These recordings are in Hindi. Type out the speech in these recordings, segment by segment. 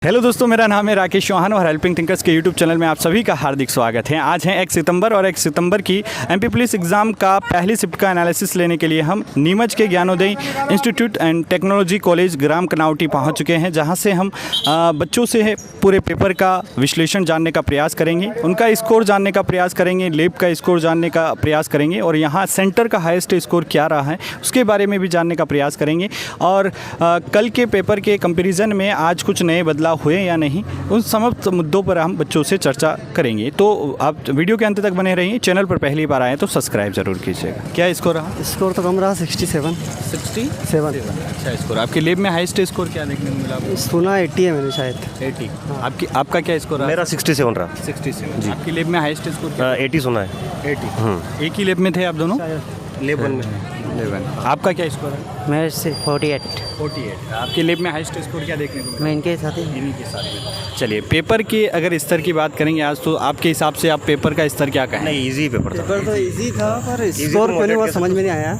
हेलो दोस्तों, मेरा नाम है राकेश चौहान और हेल्पिंग थिंकर्स के यूट्यूब चैनल में आप सभी का हार्दिक स्वागत है। आज है 1 सितंबर और 1 सितंबर की एमपी पुलिस एग्ज़ाम का पहली शिफ्ट का एनालिसिस लेने के लिए हम नीमच के Gyanoday institute and technology college ग्राम कनावटी पहुंच चुके हैं, जहां से हम बच्चों से पूरे पेपर का विश्लेषण जानने का प्रयास करेंगे, उनका स्कोर जानने का प्रयास करेंगे, लैब का स्कोर जानने का प्रयास करेंगे और यहाँ सेंटर का हाईएस्ट स्कोर क्या रहा है उसके बारे में भी जानने का प्रयास करेंगे। और कल के पेपर के कंपेरिजन में आज कुछ नए बदलाव हुए या नहीं, उन समस्त मुद्दों पर हम बच्चों से चर्चा करेंगे। तो आप वीडियो के अंत तक बने रहिए। चैनल पर पहली बार आए तो सब्सक्राइब जरूर कीजिएगा। क्या स्कोर रहा? स्कोर तो कम रहा, 67। 67। अच्छा स्कोर। आपके लैब में हाईएस्ट स्कोर क्या देखने को मिला आपको? सुना 80 है मैंने शायद। 80। आपका क्या स्कोर रहा? मेरा 67 रहा। 67 जी। आपकी लैब में हाईएस्ट स्कोर क्या? 80 सुना है। 80। एक ही लैब में थे आप दोनों? लैब 1 में। लैब 1। आपका क्या स्कोर है? मेरे से 48। 48। आपके लैब में हाईएस्ट स्कोर क्या देखने को मिला? मैं इनके साथ ही। इन्हीं के साथ में। चलिए, पेपर के अगर स्तर की बात करेंगे आज, तो आपके हिसाब से आप पेपर का स्तर क्या कहें? नहीं, इजी पेपर था। पेपर तो इजी था पर स्कोर क्यों नहीं हुआ समझ में नहीं आया।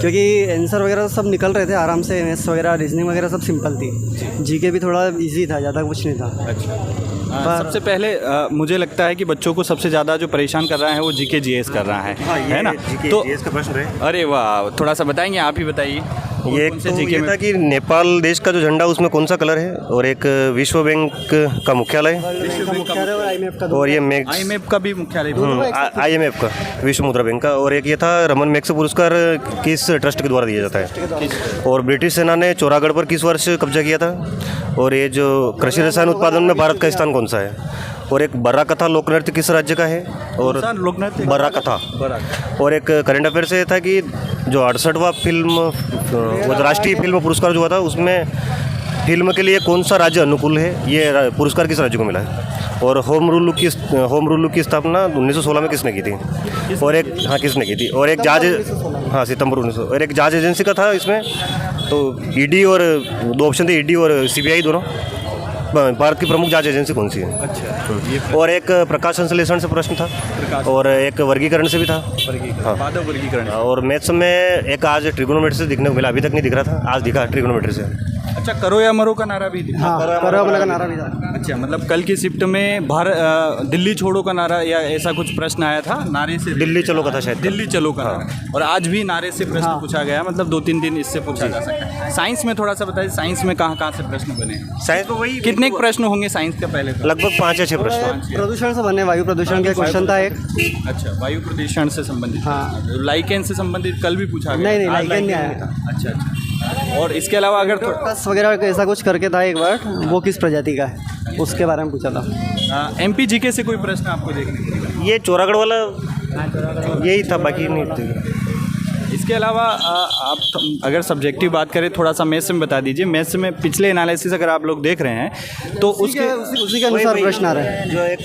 क्योंकि आंसर वगैरह सब निकल रहे थे आराम से, मैथ्स वगैरह रीजनिंग वगैरह सब सिंपल थी। जीके भी थोड़ा इजी था, ज़्यादा कुछ नहीं था। अच्छा। सबसे पहले मुझे लगता है कि बच्चों को सबसे ज़्यादा जो परेशान कर रहा है वो जीके जीएस कर रहा है ना? तो जीएस का प्रश्न है। अरे वाह, थोड़ा सा बताएंगे, आप ही बताइए। ये एक तो ये था कि नेपाल देश का जो झंडा उसमें कौन सा कलर है, और एक विश्व बैंक का मुख्यालय, और ये IMF का भी मुख्यालय, IMF का, विश्व मुद्रा बैंक का, और एक ये था रमन मैग्सेसे पुरस्कार किस ट्रस्ट के द्वारा दिया जाता है, और ब्रिटिश सेना ने चौरागढ़ पर किस वर्ष कब्जा किया था, और ये जो कृषि रसायन उत्पादन में भारत का स्थान कौन सा है, और एक बर्रा कथा लोक नृत्य किस राज्य का है, और लोक नृत्य बर्रा कथा, और एक करंट अफेयर से ये था कि जो 68वां फिल्म वो राष्ट्रीय फिल्म पुरस्कार जो हुआ था उसमें फिल्म के लिए कौन सा राज्य अनुकूल है, ये पुरस्कार किस राज्य को मिला है, और होम रूल की स्थापना 1916 में किसने की थी, और एक किसने की थी, और एक जांच सितंबर 1900, और एक जांच एजेंसी का था इसमें, तो ईडी, और 2 ऑप्शन थे, ईडी और सीबीआई दोनों। भारत की प्रमुख जांच एजेंसी कौन सी है? अच्छा। और एक प्रकाश संश्लेषण से प्रश्न था, और एक वर्गीकरण से भी था। वर्गीकरण। और मैथ्स में एक आज ट्रिग्नोमेट्री से दिखने को मिला, अभी तक नहीं दिख रहा था, आज दिखा ट्रिग्नोमेट्री से। अच्छा, करो या मरो का नारा भी था? करो या मरो का नारा भी था। अच्छा, मतलब कल की शिफ्ट में दिल्ली छोड़ो का नारा या ऐसा कुछ प्रश्न आया था, नारे से दिल्ली चलो का था शायद। दिल्ली चलो का नारा। और आज भी नारे से प्रश्न पूछा गया, मतलब 2-3 दिन इससे पूछा जा सकता है। साइंस में थोड़ा सा बताइए, साइंस में कहाँ से प्रश्न बने? साइंस में वही कितने प्रश्न होंगे साइंस के पहले? लगभग 5 या 6 प्रश्न। प्रदूषण से बने, वायु प्रदूषण का क्वेश्चन था एक। अच्छा, वायु प्रदूषण से संबंधित। हाँ। लाइकेन से संबंधित कल भी पूछा गया? नहीं, लाइकेन नहीं आया। अच्छा। और इसके अलावा अगर टस वगैरह ऐसा कुछ करके था एक बार, वो किस प्रजाति का है उसके बारे में पूछा था। MP GK से कोई प्रश्न आपको देखने को मिला? ये चौरागढ़ वाला यही था, बाकी नहीं था। इसके अलावा आप अगर सब्जेक्टिव बात करें, थोड़ा सा मैथ्स में बता दीजिए। मैथ्स में पिछले एनालिसिस अगर आप लोग देख रहे हैं तो उसी के अनुसार प्रश्न आ रहे हैं। जो एक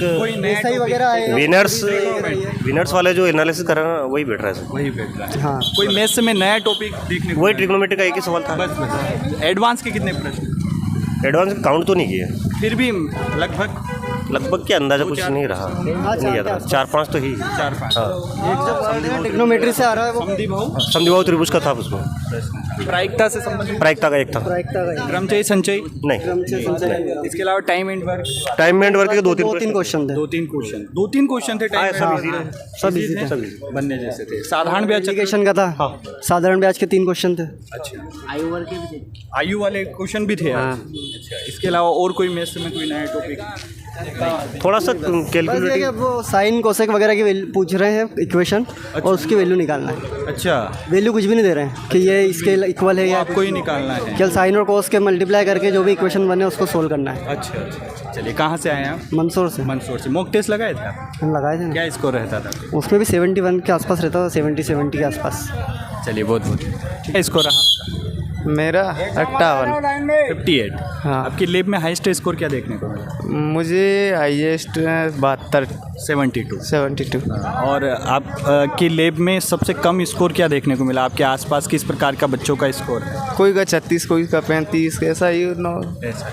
सही वगैरह आए, विनर्स वाले जो एनालिसिस कर रहे हैं वही बैठ रहा है। वही बैठ रहा है। हाँ। कोई मैथ्स में नया टॉपिक देखने को? वही ट्रिग्नोमेट्री का एक ही सवाल था। बस। एडवांस के कितने प्रश्न? एडवांस काउंट तो नहीं किए, फिर भी लगभग के अंदाजा कुछ नहीं रहा, नहीं याद रहा। 4-5 तो ही। 4-5। ट्रिग्नोमेट्री से आ रहा है वो। समद्विबाहु त्रिभुज का था उसमें। प्रायिकता से संबंधित? प्रायिकता का एक था। क्रमचय संचय? नहीं। इसके अलावा time and work? Time and work के 2-3 क्वेश्चन थे। 2-3 क्वेश्चन थे। सब इजी थे, बनने जैसे थे। साधारण ब्याज एप्लीकेशन का था। साधारण ब्याज के 3 क्वेश्चन थे। अच्छा। आयु वाले क्वेश्चन भी थे। अच्छा। इसके अलावा और कोई मैथ्स में कोई नया टॉपिक? थोड़ा सा कैलकुलेटिव, वो साइन कोसेक वगैरह की वैल्यू पूछ रहे हैं, इक्वेशन। और उसकी वैल्यू निकालना है। अच्छा। वैल्यू कुछ भी नहीं दे रहे हैं कि ये इसके इक्वल है या आपको ही निकालना है। केवल साइन और कोस के मल्टीप्लाई करके जो भी इक्वेशन बने उसको सोल्व करना है। अच्छा। चलिए, कहाँ से आए हैं आप? मंदसौर से। मंदसौर से। मॉक टेस्ट लगाए थे आप? हम लगाए थे। क्या स्कोर रहता था? उसमें भी 71 के आसपास रहता था, 70 के आसपास। चलिए, बहुत क्या स्कोर रहा आपका? मेरा 58। 58। हाँ। आपकी लैब में हाईएस्ट स्कोर क्या देखने को मिला? मुझे हाईएस्ट 72। 72। और आप की लैब में सबसे कम स्कोर क्या देखने को मिला? आपके आसपास किस प्रकार का बच्चों का स्कोर है? कोई का 36, कोई का 35, ऐसा ही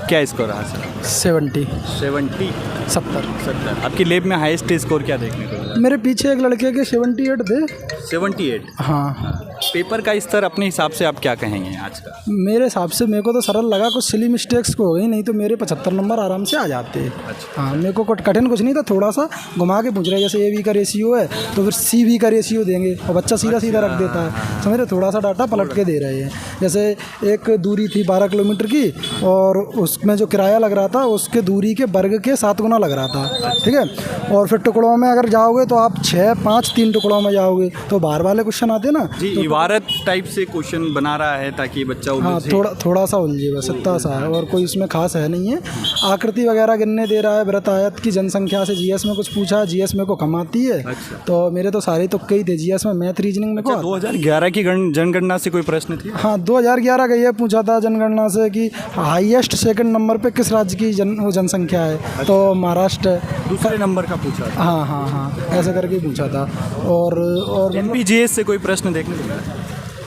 क्या स्कोर रहा सर? 70। 70। 70। आपकी लैब में हाईएस्ट स्कोर क्या देखने को मिला? मेरे पीछे एक लड़के के 78 थे। 78। हाँ, पेपर का स्तर अपने हिसाब से आप क्या कहेंगे आज का? मेरे हिसाब से मेरे को तो सरल लगा, कुछ सिली मिस्टेक्स को हो गई, नहीं तो मेरे 75 नंबर आराम से आ जाते हैं। हाँ, मेरे को कठिन कुछ नहीं था, थोड़ा सा घुमा के पूछ रहे, जैसे AB का रेशियो है तो फिर CV का रेशियो देंगे और बच्चा सीधा सीधा रख देता है, समझ रहे, थोड़ा सा डाटा पलट के दे रहे हैं। जैसे एक दूरी थी 12 किलोमीटर की और उसमें जो किराया लग रहा था उसके दूरी के वर्ग के 7 गुना लग रहा था, ठीक है। और फिर टुकड़ों में अगर जाओगे तो आप 6, 5, 3 टुकड़ों में जाओगे तो बाहर वाले क्वेश्चन आते ना जी, तो इबारत टाइप से क्वेश्चन बना रहा है ताकि बच्चा हाँ, थोड़ा सा उलझे, बस इतना सा है और कोई उसमें खास है नहीं है। आकृति वगैरह गिनने दे रहा है, वृत्त आयत की जनसंख्या से GS में कुछ पूछा, GS में को कम आती है। तो मेरे तो सारे तुक्के ही थे, GS में मैथ रीजनिंग में को 2011 की जनगणना से कोई प्रश्न थी? हाँ, 2011 का ये पूछा था जनगणना से कि हाईएस्ट सेकंड नंबर पे किस राज्य की जनसंख्या है, तो महाराष्ट्र है। दूसरे नंबर का पूछा था। हाँ, ऐसे करके पूछा था। और MPGS से कोई प्रश्न देखने को मिला?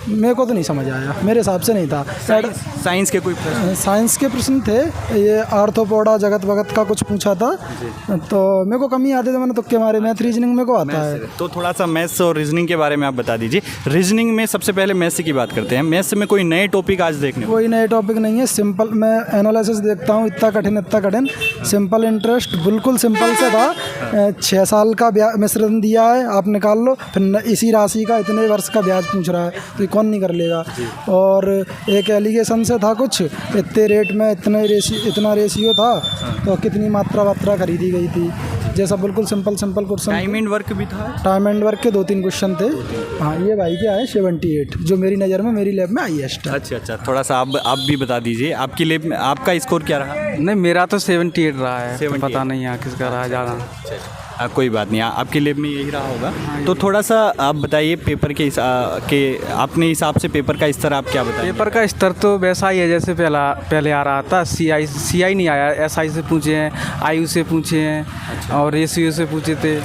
मेरे को तो नहीं समझ आया, मेरे हिसाब से नहीं था। साइंस के कोई प्रश्न? साइंस के प्रश्न थे, ये आर्थोपोडा जगत भगत का कुछ पूछा था, तो मेरे को कम ही आते थे, मैंने तुक्के मारे। मैथ रीजनिंग मेरे को आता है। तो थोड़ा सा मैथ्स और रीजनिंग के बारे में आप बता दीजिए। रीजनिंग में सबसे पहले मैथ्स की बात करते हैं। मैथ्स में कोई नए टॉपिक आज देखने को? कोई नए टॉपिक नहीं है, सिंपल। मैं एनालिसिस देखता हूँ, इतना कठिन, सिंपल इंटरेस्ट, बिल्कुल सिंपल से था। 6 साल का मिश्रण दिया है, आप निकाल लो, फिर इसी राशि का इतने वर्ष का ब्याज पूछ रहा है, तो कौन नहीं कर लेगा। और एक एलिगेशन से था कुछ, इतने रेट में इतना रेशियो था, तो कितनी मात्रा खरीदी गई थी, जैसा बिल्कुल simple question. Time and work भी था? टाइम एंड वर्क के 2-3 क्वेश्चन थे। हाँ, ये भाई के आए 78, जो मेरी नज़र में मेरी लैब में हाईएस्ट है। अच्छा, थोड़ा सा आप भी बता दीजिए, आपकी लैब में आपका स्कोर क्या रहा? नहीं, मेरा तो 78 रहा है। 78। पता नहीं यहाँ किसका रहा ज़्यादा। कोई बात नहीं, आपकी लैब में यही रहा होगा। तो थोड़ा सा आप बताइए पेपर के अपने हिसाब से पेपर का स्तर आप क्या बताएं? पेपर का स्तर तो वैसा ही है जैसे पहले आ रहा था। CI नहीं आया, SI से पूछे हैं, IU से पूछे हैं और रेशियो से पूछे थे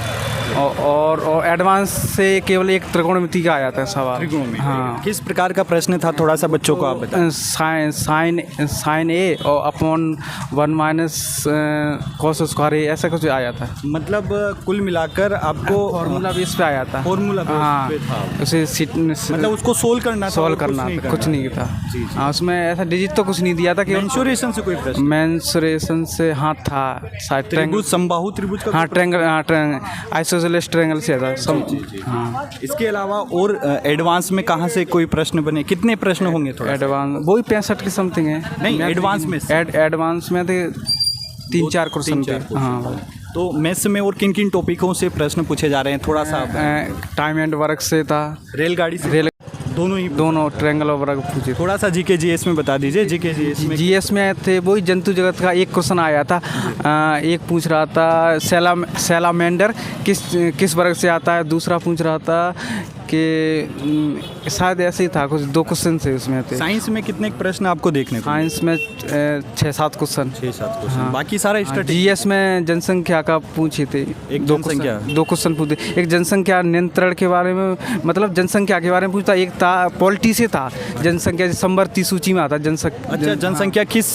और एडवांस से केवल एक त्रिकोणमिति का आया था सवाल। हाँ, किस प्रकार का प्रश्न था, थोड़ा सा बच्चों को आप बताएं। साइन ए और अपॉन 1 - cos स्क्वायर ए, ऐसा कुछ आया था। मतलब कुल मिलाकर आपको फॉर्मूला बेस पे आया था। फॉर्मूला हाँ, पे था उसे मतलब उसको सोल्व करना था, कुछ नहीं था। हाँ, उसमें ऐसा डिजिट तो कुछ नहीं दिया था कि मेंसुरेशन से कोई प्रश्न? मेंसुरेशन से हाँ था शायद। त्रिभुज, समबाहु त्रिभुज का? हाँ, ट्रायंगल, आइसोसेलेस ट्रायंगल से था। हाँ, इसके अलावा और एडवांस में कहाँ से कोई प्रश्न बने? कितने प्रश्न होंगे? थोड़ा एडवांस वही 65 के समथिंग है। नहीं, एडवांस में एडवांस में थे 3-4 क्वेश्चन थे। हाँ, तो मैथ्स में और किन किन टॉपिकों से प्रश्न पूछे जा रहे हैं, थोड़ा सा? टाइम एंड वर्क से था, रेलगाड़ी से, दोनों ट्रायंगल और वर्क पूछे। थोड़ा सा GK GS में बता दीजिए। GK GS में थे वही जंतु जगत का एक क्वेश्चन आया था। एक पूछ रहा था सैलामेंडर किस वर्ग से आता है, दूसरा पूछ रहा था कि शायद ऐसे ही था, कुछ 2 क्वेश्चन से उसमें थे। साइंस में कितने प्रश्न आपको देखने को? साइंस में 6-7 क्वेश्चन। 6-7 क्वेश्चन, बाकी सारा GS में जनसंख्या का पूछे थे, 2 क्वेश्चन पूछे। एक जनसंख्या नियंत्रण के बारे में, मतलब जनसंख्या के बारे में पूछता, एक था पॉलिटी से था, जनसंख्या संवर्ती सूची में आता जनसंख्या। अच्छा, जनसंख्या किस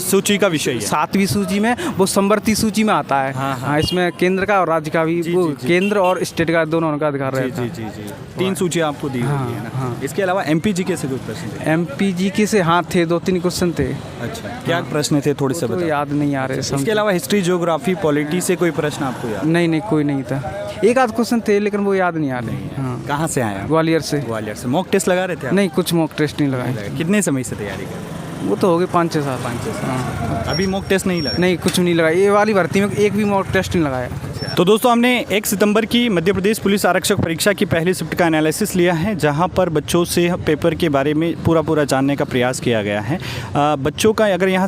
सूची का विषय है? 7वीं सूची में, वो संवर्ती सूची में आता है। हाँ, इसमें केंद्र का और राज्य का भी, वो केंद्र और स्टेट का दोनों का अधिकार रहता है। जी, 3 सूची आपको दी हुई है ना? इसके अलावा MPGK से कोई प्रश्न थे? MPGK से हाँ थे, 2-3 क्वेश्चन थे। अच्छा, क्या प्रश्न थे, थोड़े से तो याद नहीं आ रहे। इसके अलावा हिस्ट्री, ज्योग्राफी, पॉलिटी से कोई प्रश्न आपको याद? नहीं, कोई नहीं था। 1-8 क्वेश्चन थे लेकिन वो याद नहीं आ रहे। हाँ, कहाँ से आए? ग्वालियर से। मॉक टेस्ट लगा रहे थे आप? नहीं, कुछ मॉक टेस्ट नहीं लगाए। कितने समय से तैयारी कर रहे? वो तो हो गए 5-6 साल। हाँ, अभी मॉक टेस्ट नहीं लगा? नहीं, कुछ नहीं लगाया। ये वाली भर्ती में एक भी मॉक टेस्ट नहीं लगाया। तो दोस्तों, हमने 1 सितंबर की मध्य प्रदेश पुलिस आरक्षक परीक्षा की पहली शिफ्ट का एनालिसिस लिया है, जहां पर बच्चों से पेपर के बारे में पूरा जानने का प्रयास किया गया है। बच्चों का अगर यहां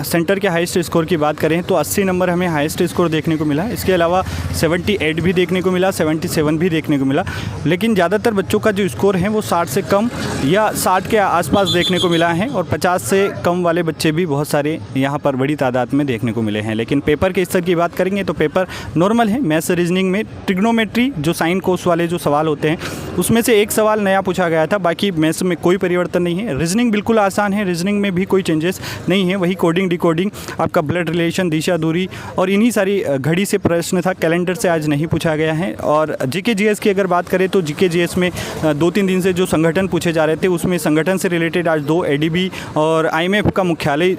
सेंटर के हाईएस्ट स्कोर की बात करें तो 80 नंबर हमें हाईएस्ट स्कोर देखने को मिला। इसके अलावा 78 भी देखने को मिला, 77 भी देखने को मिला। लेकिन ज़्यादातर बच्चों का जो स्कोर है वो 60 से कम या 60 के आसपास देखने को मिला है, और 50 से कम वाले बच्चे भी बहुत सारे यहाँ पर बड़ी तादाद में देखने को मिले हैं। लेकिन पेपर के स्तर की बात करेंगे तो पेपर नॉर्मल नॉर्मल है। मैथ्स रीजनिंग में ट्रिग्नोमेट्री जो साइन कोस वाले जो सवाल होते हैं उसमें से एक सवाल नया पूछा गया था, बाकी मैथ्स में कोई परिवर्तन नहीं है। रीजनिंग बिल्कुल आसान है, रीजनिंग में भी कोई चेंजेस नहीं है, वही कोडिंग डिकोडिंग, आपका ब्लड रिलेशन, दिशा दूरी और इन्हीं सारी घड़ी से प्रश्न था, कैलेंडर से आज नहीं पूछा गया है। और जीके जीएस की अगर बात करें तो जीके जीएस में 2-3 दिन से जो संगठन पूछे जा रहे थे उसमें संगठन से रिलेटेड आज 2 एडीबी और आईएमएफ का मुख्यालय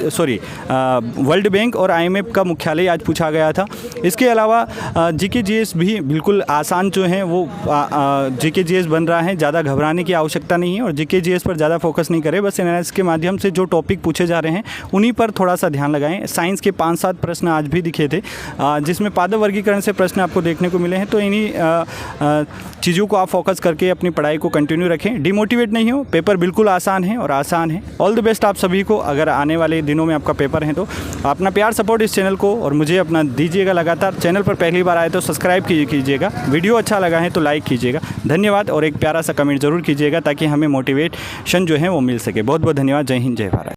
वर्ल्ड बैंक और आईएमएफ का मुख्यालय आज पूछा गया था। इसके अलावा जीके जीएस भी बिल्कुल आसान जो है वो जीके जीएस बन रहा है, ज़्यादा घबराने की आवश्यकता नहीं है और जीके जीएस पर ज़्यादा फोकस नहीं करें, बस एनालिसिस के माध्यम से जो टॉपिक पूछे जा रहे हैं उन्हीं पर थोड़ा सा ध्यान लगाएं। साइंस के 5-7 प्रश्न आज भी दिखे थे जिसमें पादप वर्गीकरण से प्रश्न आपको देखने को मिले हैं, तो इन्हीं चीज़ों को आप फोकस करके अपनी पढ़ाई को कंटिन्यू रखें, डिमोटिवेट नहीं हो। पेपर बिल्कुल आसान है और आसान है। ऑल द बेस्ट आप सभी को। अगर आने वाले दिनों में आपका पेपर है तो अपना प्यार सपोर्ट इस चैनल को और मुझे अपना दीजिएगा लगातार। चैनल पर पहली बार आए तो सब्सक्राइब कीजिएगा, वीडियो अच्छा लगा है तो लाइक कीजिएगा। धन्यवाद और एक प्यारा सा कमेंट ज़रूर कीजिएगा ताकि हमें मोटिवेशन जो है वो मिल सके। बहुत बहुत धन्यवाद। जय हिंद, जय भारत।